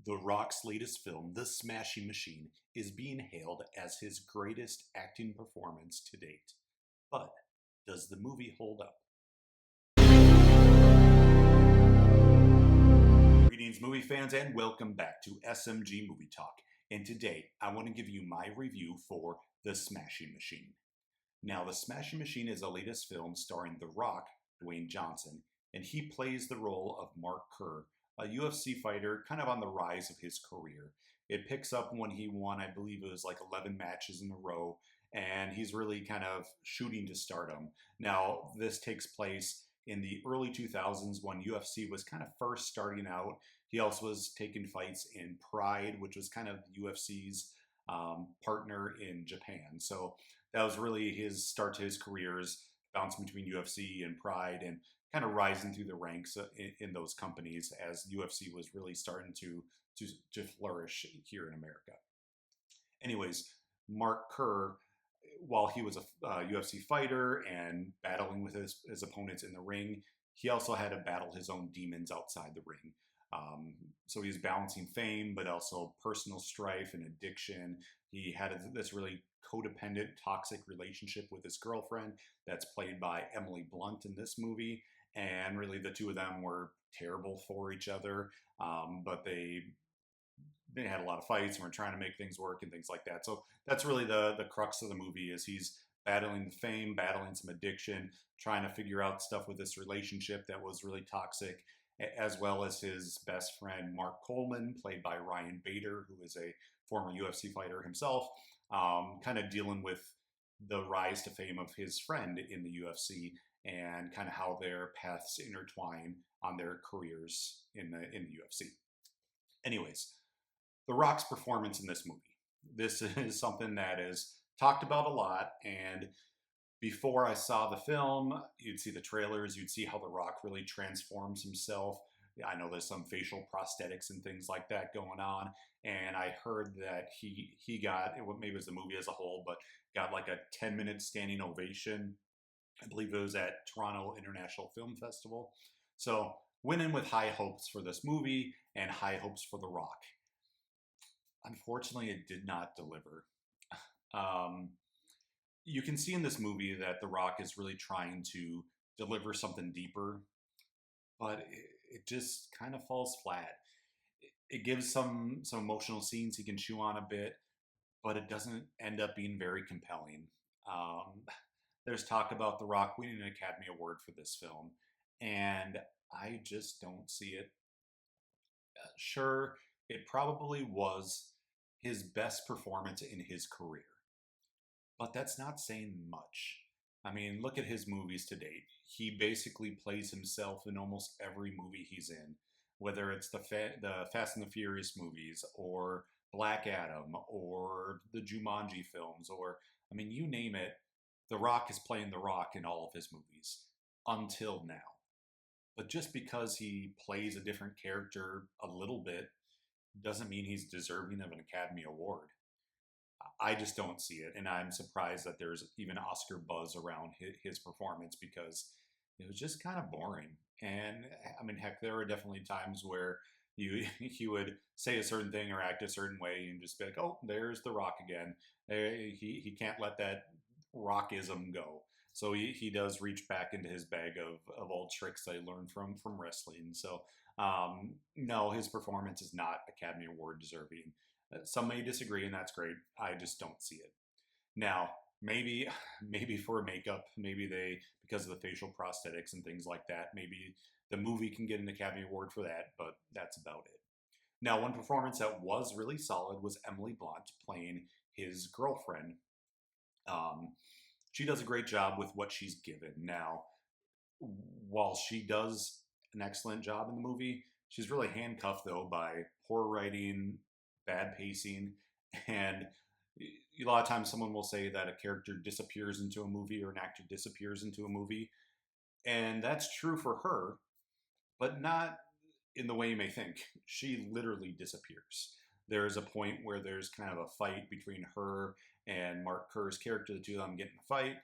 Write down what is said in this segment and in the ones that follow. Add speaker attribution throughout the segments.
Speaker 1: The Rock's latest film, The Smashing Machine, is being hailed as his greatest acting performance to date. But does the movie hold up? Greetings, movie fans, and welcome back to SMG Movie Talk. And today, I want to give you my review for The Smashing Machine. Now, The Smashing Machine is the latest film starring The Rock, Dwayne Johnson, and he plays the role of Mark Kerr, a UFC fighter kind of on the rise of his career. It picks up when he won, I believe it was like 11 matches in a row, and he's really kind of shooting to stardom. Now, this takes place in the early 2000s when UFC was kind of first starting out. He also was taking fights in Pride, which was kind of UFC's partner in Japan. So that was really his start to his careers, bouncing between UFC and Pride and kind of rising through the ranks in those companies as UFC was really starting to flourish here in America. Anyways, Mark Kerr, while he was a UFC fighter and battling with his opponents in the ring, he also had to battle his own demons outside the ring. So he was balancing fame, but also personal strife and addiction. He had this really codependent, toxic relationship with his girlfriend that's played by Emily Blunt in this movie. And really, the two of them were terrible for each other, but they had a lot of fights and were trying to make things work and things like that. So that's really the crux of the movie is he's battling the fame, battling some addiction, trying to figure out stuff with this relationship that was really toxic, as well as his best friend, Mark Coleman, played by Ryan Bader, who is a former UFC fighter himself, kind of dealing with the rise to fame of his friend in the UFC and kind of how their paths intertwine on their careers in the UFC. Anyways, The Rock's performance in this movie. This is something that is talked about a lot, and before I saw the film, you'd see the trailers, you'd see how The Rock really transforms himself. I know there's some facial prosthetics and things like that going on, and I heard that he got, maybe it was the movie as a whole, but got like a 10-minute standing ovation. I believe it was at Toronto International Film Festival. So went in with high hopes for this movie and high hopes for The Rock. Unfortunately, it did not deliver. You can see in this movie that The Rock is really trying to deliver something deeper, but it just kind of falls flat. It gives some emotional scenes he can chew on a bit, but it doesn't end up being very compelling. Um, there's talk about The Rock winning an Academy Award for this film, and I just don't see it. Sure, it probably was his best performance in his career, but that's not saying much. I mean, look at his movies to date. He basically plays himself in almost every movie he's in, whether it's the Fast and the Furious movies or Black Adam or the Jumanji films, or I mean, you name it, The Rock is playing The Rock in all of his movies until now. But just because he plays a different character a little bit doesn't mean he's deserving of an Academy Award. I just don't see it, and I'm surprised that there's even Oscar buzz around his performance because it was just kind of boring. And I mean, heck, there are definitely times where he would say a certain thing or act a certain way and just be like, "Oh, there's The Rock again." He can't let that rockism go. So he does reach back into his bag of old tricks that he learned from wrestling. So no, his performance is not Academy Award deserving. Some may disagree, and that's great. I just don't see it. Now, maybe for makeup, maybe they because of the facial prosthetics and things like that, maybe the movie can get an Academy Award for that, but that's about it. Now, one performance that was really solid was Emily Blunt playing his girlfriend. She does a great job with what she's given. Now, while she does an excellent job in the movie, she's really handcuffed though by poor writing, bad pacing, and a lot of times someone will say that a character disappears into a movie or an actor disappears into a movie, and that's true for her, but not in the way you may think. She literally disappears. There is a point where there's kind of a fight between her and Mark Kerr's character, the two of them get in a fight,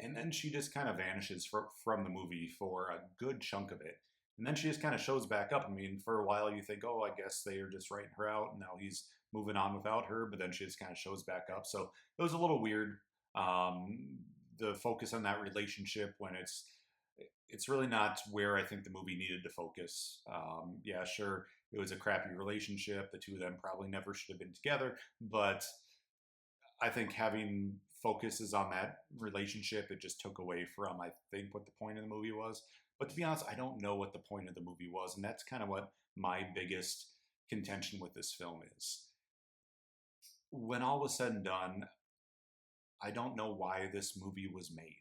Speaker 1: and then she just kind of vanishes from the movie for a good chunk of it. And then she just kind of shows back up. I mean, for a while you think, oh, I guess they are just writing her out, and now he's moving on without her. But then she just kind of shows back up. So it was a little weird. The focus on that relationship when it's really not where I think the movie needed to focus. Yeah, sure, it was a crappy relationship. The two of them probably never should have been together, but I think having focuses on that relationship, it just took away from, I think, what the point of the movie was. But to be honest, I don't know what the point of the movie was. And that's kind of what my biggest contention with this film is. When all was said and done, I don't know why this movie was made.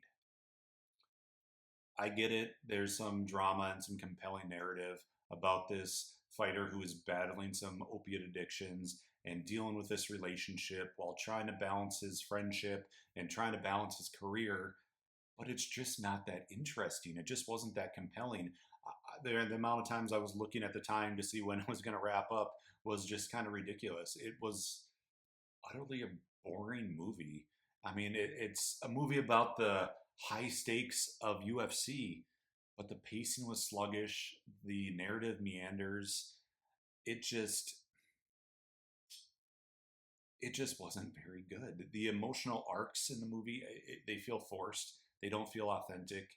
Speaker 1: I get it. There's some drama and some compelling narrative about this fighter who is battling some opiate addictions and dealing with this relationship while trying to balance his friendship and trying to balance his career. But it's just not that interesting. It just wasn't that compelling. The amount of times I was looking at the time to see when it was going to wrap up was just kind of ridiculous. It was utterly a boring movie. I mean, it's a movie about the high stakes of UFC, but the pacing was sluggish. The narrative meanders. It just it just wasn't very good. The emotional arcs in the movie, they feel forced. They don't feel authentic.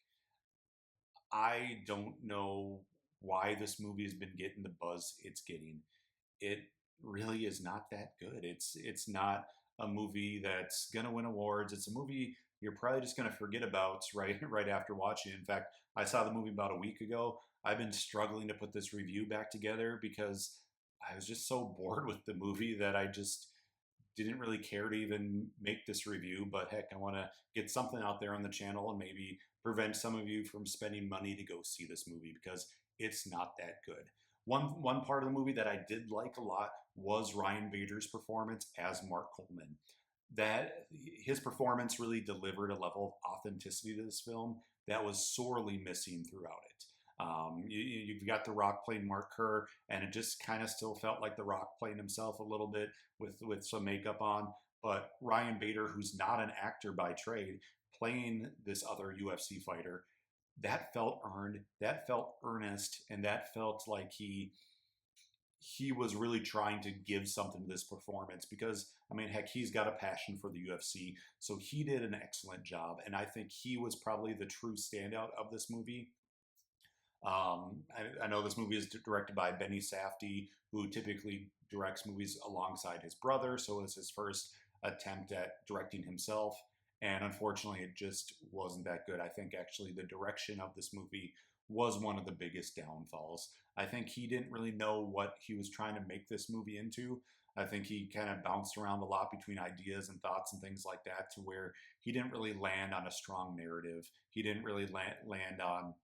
Speaker 1: I don't know why this movie has been getting the buzz it's getting. It really is not that good. It's not a movie that's gonna win awards. It's a movie you're probably just gonna forget about right after watching it. In fact, I saw the movie about a week ago. I've been struggling to put this review back together because I was just so bored with the movie that I just didn't really care to even make this review, but heck, I want to get something out there on the channel and maybe prevent some of you from spending money to go see this movie because it's not that good. One part of the movie that I did like a lot was Ryan Bader's performance as Mark Coleman. That his performance really delivered a level of authenticity to this film that was sorely missing throughout it. You've got The Rock playing Mark Kerr, and it just kind of still felt like The Rock playing himself a little bit with some makeup on. But Ryan Bader, who's not an actor by trade, playing this other UFC fighter, that felt earned, that felt earnest, and that felt like he was really trying to give something to this performance because I mean heck he's got a passion for the UFC, so he did an excellent job and I think he was probably the true standout of this movie. I know this movie is directed by Benny Safdie, who typically directs movies alongside his brother, so it was his first attempt at directing himself. And unfortunately, it just wasn't that good. I think actually the direction of this movie was one of the biggest downfalls. I think he didn't really know what he was trying to make this movie into. I think he kind of bounced around a lot between ideas and thoughts and things like that to where he didn't really land on a strong narrative. He didn't really land on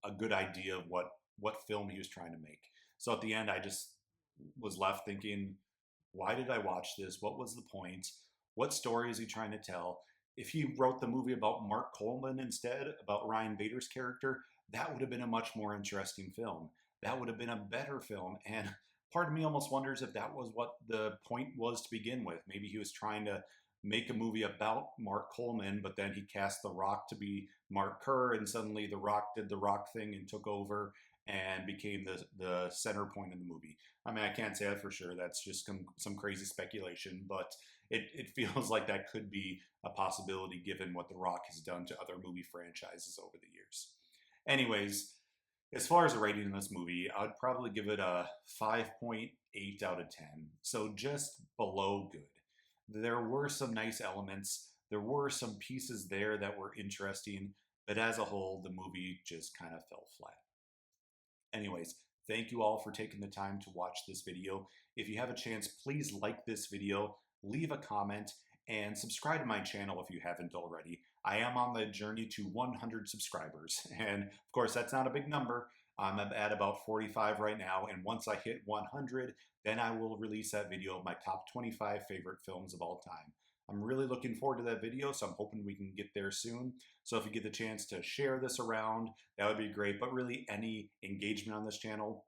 Speaker 1: a good idea of what film he was trying to make. So at the end, I just was left thinking, why did I watch this? What was the point? What story is he trying to tell? If he wrote the movie about Mark Coleman instead, about Ryan Bader's character, that would have been a much more interesting film. That would have been a better film. And part of me almost wonders if that was what the point was to begin with. Maybe he was trying to make a movie about Mark Coleman, but then he cast The Rock to be Mark Kerr, and suddenly The Rock did the Rock thing and took over and became the center point of the movie. I mean, I can't say that for sure. That's just some crazy speculation, but it feels like that could be a possibility given what The Rock has done to other movie franchises over the years. Anyways, as far as a rating in this movie, I'd probably give it a 5.8 out of 10. So just below good. There were some nice elements. There were some pieces there that were interesting, but as a whole, the movie just kind of fell flat. Anyways, thank you all for taking the time to watch this video. If you have a chance, please like this video, leave a comment, and subscribe to my channel if you haven't already. I am on the journey to 100 subscribers, and of course, that's not a big number. I'm at about 45 right now, and once I hit 100, then I will release that video of my top 25 favorite films of all time. I'm really looking forward to that video, so I'm hoping we can get there soon. So if you get the chance to share this around, that would be great. But really, any engagement on this channel,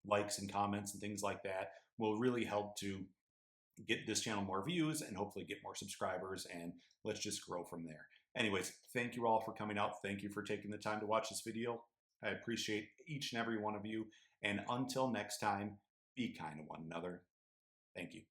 Speaker 1: likes and comments and things like that, will really help to get this channel more views and hopefully get more subscribers, and let's just grow from there. Anyways, thank you all for coming out. Thank you for taking the time to watch this video. I appreciate each and every one of you. And until next time, be kind to one another. Thank you.